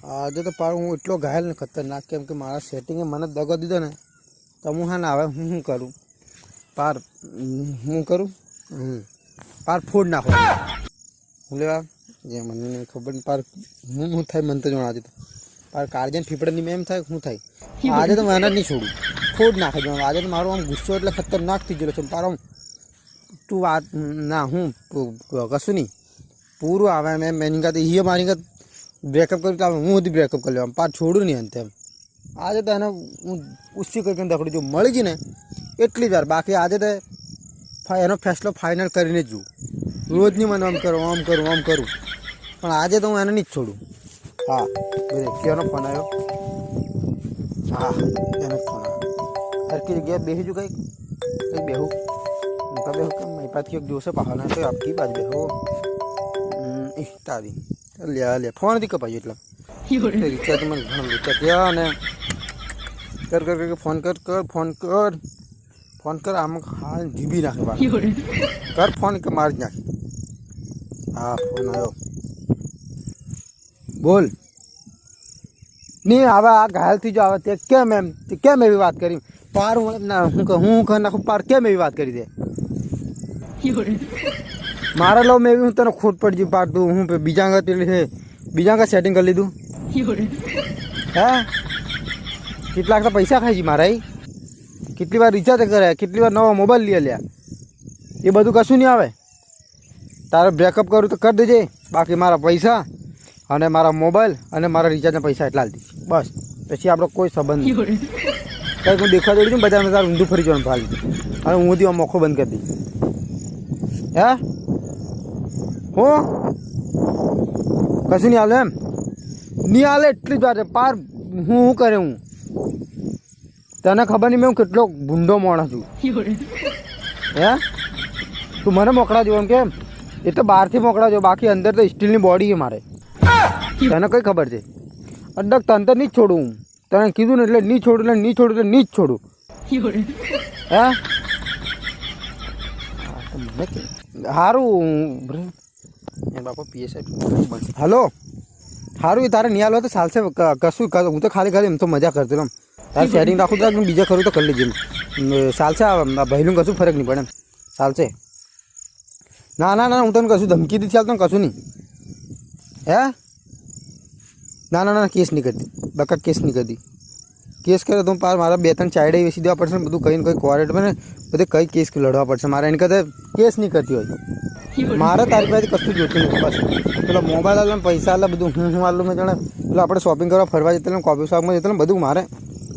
આજે તો પાર હું એટલો ઘાયલ ને ખતરનાક કેમ કે મારા સેટિંગે મને દગો દીધો ને તો હું હા ને હવે હું શું કરું પાર હું કરું પાર ફોડ નાખો હું લેવા જે મને ખબર નહીં પાર હું થાય મને તો જણાવજો તો પાર કાળજન ફીફડાની મેં એમ થાય શું થાય આજે તો મહેનત નહીં છોડું ફોડ નાખે જવાનું આજે તો મારો આમ ગુસ્સો એટલે ખતરનાક થઈ ગયેલો છે પાર આમ તું વાત ના હું કશું નહીં પૂરું આવે એમ એની કાતે એ મારી કાત બ્રેકઅપ કર્યું તો હું સુધી બ્રેકઅપ કરી લેવા પાર છોડું નહીં અંતે એમ આજે તો એને હું ઉછી કરીને દખડું જો મળી ગઈ ને એટલી જ વાર બાકી આજે તો એનો ફેસલો ફાઇનલ કરીને જ જું રોજ નહીં મને આમ કરું પણ આજે તો હું એને નહીં જ છોડું હા બધે કેનો ફોન આવ્યો હા એનો જ ફોન આવ્યો હરકી જગ્યાએ બેસી જુ કંઈક બેહું મૂકા બેહું કેમ મારી પાછી એક જોશે પહાડ તો આપકી બાજુ બેહો તારી લે ફોન નથી કપાયું એટલે રિચાર્જ મને ઘણો રિચાર્જ થયા અને કર ફોન કર આમાં હાલ જીબી નાખે કર ફોન કે મારી જ નાખે હા ફોન આવ્યો બોલ નહીં હવે આ ઘાયલ થઈ જાવ તે કેમ એવી વાત કરી પાર હું કરી નાખું પાર કેમ એવી વાત કરી દે મારા લો મેં હું તને ખોટ પડી ગઈ પાર તું હું બીજા કા સેટિંગ કરી લીધું હે કેટલાક તો પૈસા ખાઈ છે મારા કેટલી વાર રિચાર્જ કરે કેટલી વાર નવો મોબાઈલ લઈ લ્યા એ બધું કશું નહીં આવે તારે બ્રેકઅપ કરું તો કરી દેજે બાકી મારા પૈસા અને મારા મોબાઈલ અને મારા રિચાર્જના પૈસા એટલા જ દઈશ બસ પછી આપણો કોઈ સંબંધ નહીં કંઈક હું દેખવા દઉં છું બજારમાં તારું ઊંધું ફરી જવાનું ભાલ અને હું દી મોખો બંધ કરી દઈશ હે હું કશું નહીં હાલે એમ નહીં હાલે એટલી જ વાત પાર હું કરે હું તને ખબર નહીં મેં હું કેટલો ભૂંડો માણસ છું હે તું મને મોકલા જો એમ કેમ એ તો બહારથી મોકલા જો બાકી અંદર તો સ્ટીલની બોડી છે મારે તને કઈ ખબર છે અડક તને તો નહીં જ છોડું હું તને કીધું ને એટલે નહીં છોડું એટલે નહીં જ છોડું હે સારું બાપા પીએસઆઈ હલો સારું એ તારે નિહાલ હોય તો ચાલશે કશું હું તો ખાલી એમ તો મજા કરતો એમ તારે સેટિંગ રાખું તો બીજા ખરું તો કરી લેજે ચાલશે ભાઈનું કશું ફરક નહીં પડે એમ ચાલશે ના હું તને કશું ધમકી દીધી ચાલતો કશું નહીં હે ના કેસ નહીં કરતી બકા કેસ નહીં કરતી કેસ કરે તો મારા 2-3 ચાયડે વેચી દેવા પડશે બધું કઈ કઈ કોરેટ મને બધે કઈ કેસ લડવા પડશે મારે એને કદાચ કેસ નહીં કરતી હોય મારે તારી પાસે કશું જોતું નથી બસ પેલો મોબાઈલ આલે પૈસા આલે બધું હું આલું મેં જાણે પેલો આપણે શોપિંગ કરવા ફરવા જતા કોફી શોપમાં જતા બધું મારે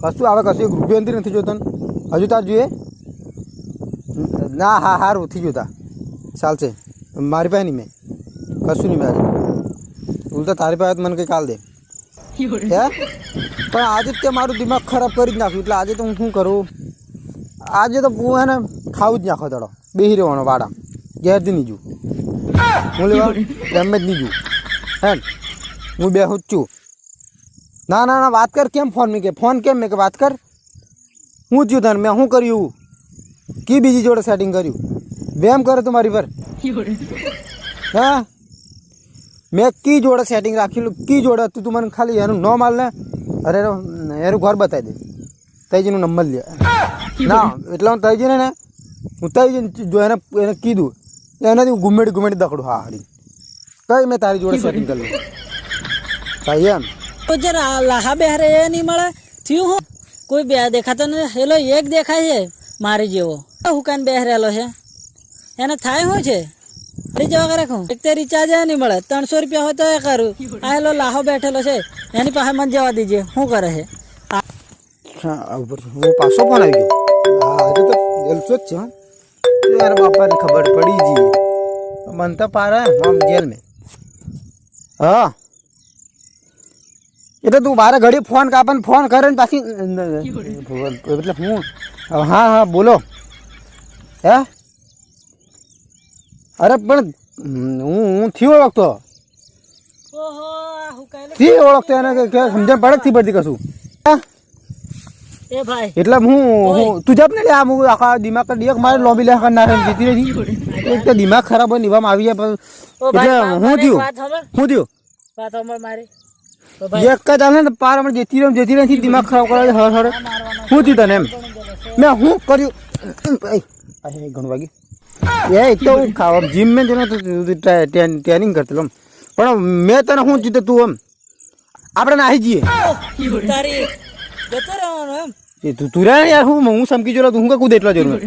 કશું આવે કશું એક રૂપિયો અંતર નથી જોતો હજુ તાર જોઈએ ના હા સારું થઈ જોતા ચાલશે મારી પાસે નહીં મેં કશું નહીં મેં ઉલટા તારી પાસે મને કંઈ કાલ દે હે પણ આજે તે મારું દિમાગ ખરાબ કરી જ નાખ્યું એટલે આજે તો હું શું કરું આજે તો હું હે ને ખાવું જ નાખો તળો બેસી રહેવાનો વાડા ઘેરથી નહીં જું હું લેવા એમ જ નહીં જું હે હું બેહું જ છું ના વાત કર કેમ ફોન મેં કે વાત કર હું થયું તને મેં શું કર્યું કી બીજી જોડે સેટિંગ કર્યું વેમ કરે તું મારી પર હા મેં કી જોડે સેટિંગ રાખેલું કી જોડે તું મને ખાલી એનું ન માલ ને અરે એનું ઘર બતાવી દે તૈજીનું નંબર લે ના એટલે હું તૈજીને ને હું તૈજીને જો એને કીધું એનાથી હું ઘુમેડી દખડું હા હારી કઈ મેં તારી જોડે સેટિંગ કરી લઉં ભાઈ એમ તો જરા લાહા બેહરે એ નહીં મળે થયું હું કોઈ બે દેખાતો ને એલો એક દેખાય છે મારી જેવો હુકાન બેહરેલો છે એને થાય શું છે જવા કરે એક તે રિચાર્જ નહીં મળે 300 રૂપિયા હોય તો એ કરું આ એલો લાહો બેઠેલો છે એની પાસે મને જવા દીજે શું કરે છે હું પાછો પણ આવી ગયો આજે તો જલસો જ છે યાર બાપાને ખબર પડી જઈએ મન તો પારા આમ જેલ મેં હા એટલે તું મારે ઘડી ફોન કાપને ફોન કરે ને પાછી એટલે હું હા બોલો હે અરે પણ હું થયો ઓળખતો એને સમજણ પડે થી પડતી કશું એટલે હું તું જબ ને લે આખા દિમાગ મારે લોબી લે જીતી રહી એક તો દિમાગ ખરાબ હોય નિભામ આવી જાય એટલે હું થયું વાત મારી તો ભાઈ એક જ આલે ને પાર હમણાં જેથી રહી દિમાગ ખરાબ કરાવે હર હર હું થયું તને એમ મેં હું કર્યું ઘણું વાગ્યું એ તો હું ખાવા જીમ મેં જો ટ્રેનિંગ કરતો પણ મેં તને શું જીતે તું એમ આપણે નાહી જઈએ તારી જતો રહેવાનો એમ તું રે યાર હું સમકી જો તું હું કુદ એટલો જરૂર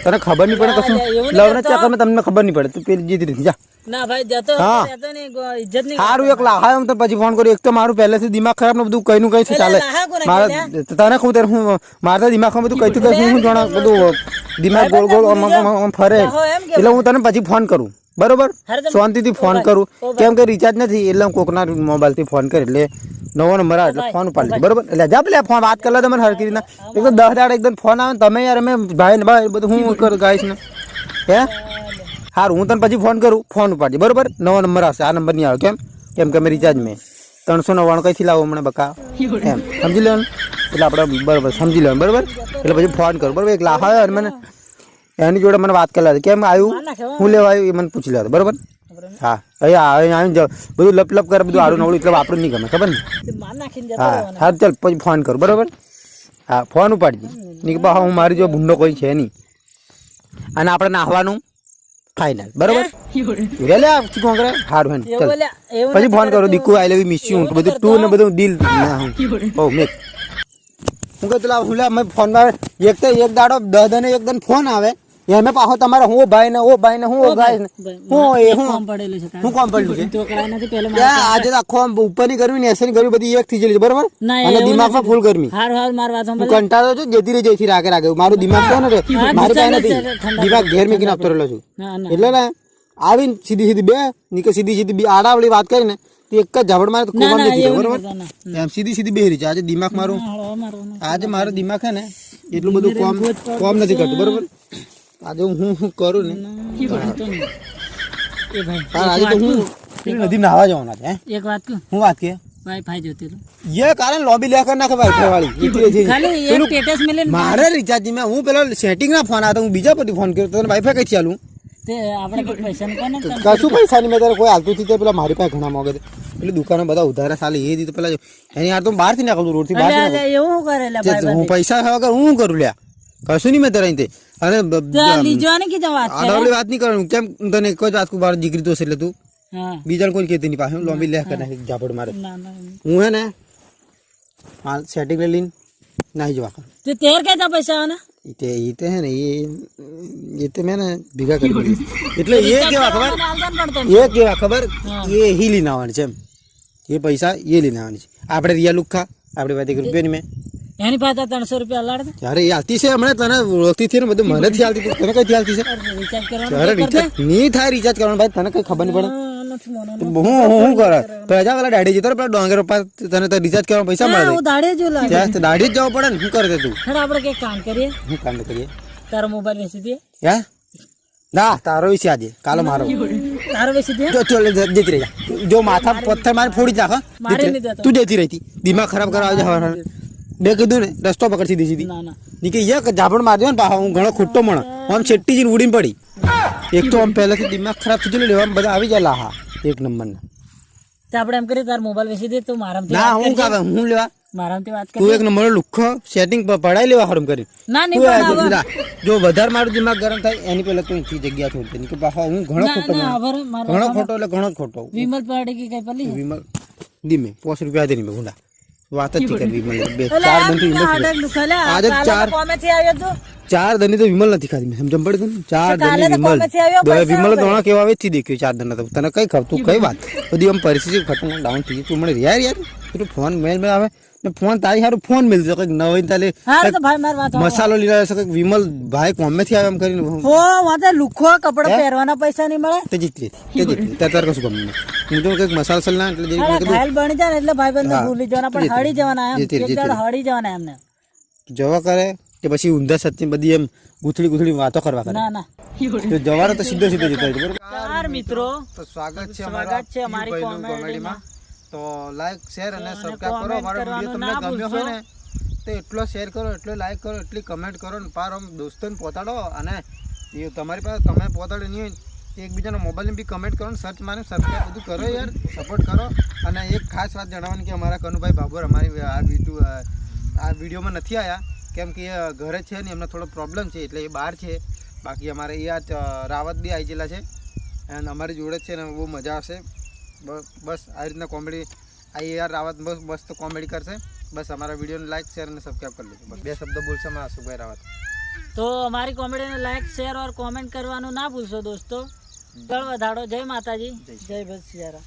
તને ખબર નહીં પડે કશું લવના ચક્કરમાં તમને ખબર નહીં પડે તું પેલી જીતી રહી જા ના ભાઈ જતો હા. જતો નહીં ઇજ્જત નહીં સારું એક લાહાય તો પછી ફોન કર્યો એક તો મારું પહેલેથી દિમાગ ખરાબ ને બધું કઈ નું કઈ ચાલે લાહા કોને મારે તને ખબર ત્યારે હું મારા તો દિમાગમાં બધું કઈ તું કઈ હું જાણ બધું દિમાગ ગોળ ગોળ આમ ફરે એટલે હું તને પછી ફોન કરું બરોબર શાંતિથી ફોન કરું કેમ કે રિચાર્જ નથી એટલે હું કોકના મોબાઈલથી ફોન કરે એટલે નવો નંબર આવે એટલે ફોન ઉપાડી લઈશ બરોબર એટલે જા પેલે ફોન વાત કરી લે તમે હરકી રીતના એકદમ 10 દાડા એકદમ ફોન આવે ને તમે યાર અમે ભાઈ ને ભાઈ બધું હું કરું ગાઈશ ને હે સારું હું તને પછી ફોન કરું ફોન ઉપાડજે બરોબર નવો નંબર આવશે આ નંબર નહીં આવે કેમ કે અમે રિચાર્જ મેં 399 કઈથી લાવો મને બકા એમ સમજી લેવાનું એટલે આપણે બરોબર સમજી લેવાનું બરોબર એટલે પછી ફોન કરું બરોબર એક લાખ આવ્યો અને મને એની જોડે મને વાત કરી લે કેમ આવ્યું હું લેવા આવ્યું એ મને પૂછી લેતો બરોબર હા અહીંયા આવી બધું લપ લપ કરે બધું આડું નવડું એટલે આપણું નહીં ગમે ખબર ને માર નાખીને જતો હા રહેવાનો. હા ચાલ પછી ફોન કરું બરોબર હા ફોન ઉપાડજે નહીં કે બા હું મારી જો ભૂંડો કોઈ છે નહીં અને આપણે નાહવાનું ફાઇનલ બરોબર રે લે શું કરે સારું હે એવું ચાલ બોલ્યા, એવું પછી ફોન કરું દીકુ આઈ લવ યુ મિસ યુ બધું તું ને બધું દિલ ના હું ઓ મેક હું કહું પેલા હું મેં ફોનમાં એક તો એક દાડો 10 દને એક દન ફોન આવે એમે પાછો તમારે હું ભાઈ ને ઓ ભાઈ ને હું ગાય ને હું એ હું કામ પડેલું છે કાંઈ. હું કોમ પડ્યું છે તો કડાઈ નથી પેલો ત્યાં આજે તો આખો આમ ઉપરની ગરમી ને એસની ગરમી બધી એક થઈ જલી છે બરોબર ના, અને એવું દિમાગમાં ફૂલ ગરમી હાર હાર માર વાત હું સાંભળ કંટાળો છું જેથી રાગે મારું દિમાગ છે ને રે, મારી પાસે નથી દિમાગ ઘેર મેકીને આપતો રહેલો છું ના ના એટલે ને આવીને સીધી બે નીકળ સીધી બે આડાવળી વાત કરીને તે એક જ ઝાપડ મારે તો ના ખોવાનું ના નથી એવું બરોબર નહીં કરતા, ના. એમ સીધી બેહરી છે આજે દિમાગ મારું હાલો, મારવાનું. આજે મારો દિમાગ છે ને એટલું બધું કોમ નથી કરતું બરોબર આજે હું કરું ને એવું તો નહીં. એ ભાઈ પણ આજે તો હું પેલી નદી નાહવા જવાના છે હે એક વાત કહું હું વાત કે વાઈફાઈ જોતી રહું. ये कारण लॉबी लेकर ना वाईफाई वाली इतनी ખાલી એક સ્ટેટસ મિલે मारे रिचार्ज में हूं पेलो सेटिंग ना फोन आता हूं बीजा पर फोन કર્યો તો વાઈફાઈ કઈ ચાલુ તે આપણે કોઈ પૈસા નું કોને કશું પૈસા નહીં મેં તારે કોઈ હાલતું થી પેલા મારી પાસે ઘણા મોગે પેલી દુકાનો બધા ઉધારા સાલે એ દીધું પેલા એની યાર તો બહાર થી નાખું રોડ થી બહાર એવું શું કરે લે ભાઈ હું પૈસા વગર હું કરું લ્યા કશું નહીં મેં તારા અહીં અને લીજવાની કીધું વાત કરે. આડાવડી વાત નહીં કરવાનું કેમ હું તને એક જ વાત કું બાર દીકરી તો છે એટલે તું હા બીજા કોઈ કહેતી નહીં પાસે લોબી લે કર નાખી ઝાપડ મારે ના ના હું હે ને હાલ સેટિંગ લઈને નાહી જવા કર તે તેર કેતા પૈસા આવાના એ તો હે ને એ તો મેં ને ભેગા કરી દીધી એટલે એ કેવા ખબર આલદાન પડતો એ કેવા ખબર એ હી લઈને આવવાની છે એમ એ પૈસા એ લઈને આવવાની છે આપણે રિયા લુખા આપણે વાત એક રૂપિયાની મેં એની પાસે 300 રૂપિયા લાડ દે ત્યારે એ હાલતી છે હમણાં તને ઓળખતી હતી ને બધું મને થી હાલતી હતી તને કઈથી હાલતી છે રિચાર્જ કરવાનું ત્યારે રિચાર્જ નહીં થાય રિચાર્જ કરવાનું ભાઈ તને કઈ ખબર નહીં પડે નથી મોનો હું કરે તો હજા પેલા દાડી જતો પેલા ડોંગર પપ્પા તને તો રિચાર્જ કરવા પૈસા મળે હું દાડે જો લાગે ત્યાં તો દાડી જ જવું પડે ને શું કરે તું હેડ આપણે કઈ કામ કરીએ હું કાંડ કરીએ તારો મોબાઈલ વેચી દે હે ના તારો વિશે આજે કાલો મારો તારો વેચી દે જો ચાલ જતી રહી જા. જો માથા પથ્થર મારે ફોડી જ નાખ હો. મારે નહીં દેતો. તું જતી રહી દિમાગ ખરાબ કરવા આવજે હવાર બે કીધું ને રસ્તો પકડ સીધી સીધી ના ના નીકળી એક ઝાપડ મારજો ને પાછો હું ઘણો ખોટો મળે આમ છેટ્ટી જઈને ઉડીને પડી એક તો આમ પહેલાથી દિમાગ ખરાબ થઈ ગયેલું લેવા બધા આવી જાય લાહા એક નંબરના તે આપણે એમ કરીએ તાર મોબાઈલ વેચી દે તો મારામથી ના હું કાવે હું લેવા મારામથી વાત તું કરી એક નંબર લુખ્ખો સેટિંગ પડાઈ લેવા હરમ કરી ના નહીં તું પણ આ જો વધારે મારું દિમાગ ગરમ થાય એની પહેલા તું અહીંથી જગ્યા છોડ દે કે પાછો હું ઘણો ખોટો ના માણસ. હવે મારો ઘણો ખોટો એટલે ઘણો જ ખોટો વિમલ પાડી કે કઈ પલી વિમલ ધીમે 5 રૂપિયા દે નહીં ગુંડા વાત જ કરી વિમલ બે ચાર દન થી વિમલ આજે કોમેથી આવ્યો તું 4 દન તો વિમલ નથી ખાધી મેં સમજણ પડી ને 4 કાલે દન તો વિમલ કોમેથી આવ્યો, બે પૈસા વિમલ દોણા કેવા આવે થી દેખ્યો 4 દન તો તને કઈ ખાવ તું કઈ વાત બધી આમ પરિસ્થિતિ ખતમ ડાઉન થઈ ગઈ તું મને યાર તું ફોન મેલ આવે ને ફોન તારી હારું ફોન મેલ દે કઈક નવીન તાલે હા તો ભાઈ માર વાત મસાલો લઈ આવ્યો છે કઈક વિમલ ભાઈ કોમેથી આવે એમ કરીને હો વાતે લુખો કપડા પહેરવાના પૈસા નહીં મળે તે જીતી તાર કશું ગમે નહીં હું તો કઈક મસાલો સલ ના એટલે જે હાલા ઘાયલ બની જાય ને એટલે ભાઈ બંધ ભૂલી જવાના પણ હળી જવાના એમ જીતી, એક દાડ હળી જવાના એમને જવા કરે કે પછી ઊંધા સત્ય બધી એમ ગુથડી વાતો કરવા કરે ના ના તો જવાનો તો સીધો જતો રહે બરોબર ચાર મિત્રો તો સ્વાગત છે અમારી કોમેડીમાં તો લાઈક શેર અને સબસ્ક્રાઇબ કરો અમારો વિડિયો તમને ગમ્યો હોય ને તો એટલો શેર કરો એટલો લાઈક કરો એટલી કમેન્ટ કરો ને પાર આમ દોસ્તોને પહોંચાડો અને એ તમારી પાસે તમે પહોંચાડો નહીં હોય એકબીજાનો મોબાઈલને બી કમેન્ટ કરો ને સર્ચ મારે સબસ્ક્રાઈબ બધું કરો યાર, સપોર્ટ કરો. અને એક ખાસ વાત જણાવવાની કે અમારા કનુભાઈ બાબર અમારી આ વિડીયોમાં નથી આવ્યા કેમ કે એ ઘરે છે ને એમને થોડો પ્રોબ્લેમ છે એટલે એ બહાર છે. બાકી અમારે એ આ રાવત બી આવી ગયેલા છે અને અમારી જોડે જ છે ને બહુ મજા આવશે. બસ આ રીતના કોમેડી આ યાર રાવત બસ મસ્ત કોમેડી કરશે. બસ અમારા વિડીયોને લાઈક શેર અને સબસ્ક્રાઈબ કરી લેજો. બસ 2 શબ્દ બોલશે અમારા આશુભાઈ રાવત. તો हमारी कॉमेडी ने लाइक शेयर और कमेंट करवानो ना भूलशो दोस्तों. આગળ વધાડો. જય માતાજી, જય બસ સિયારા.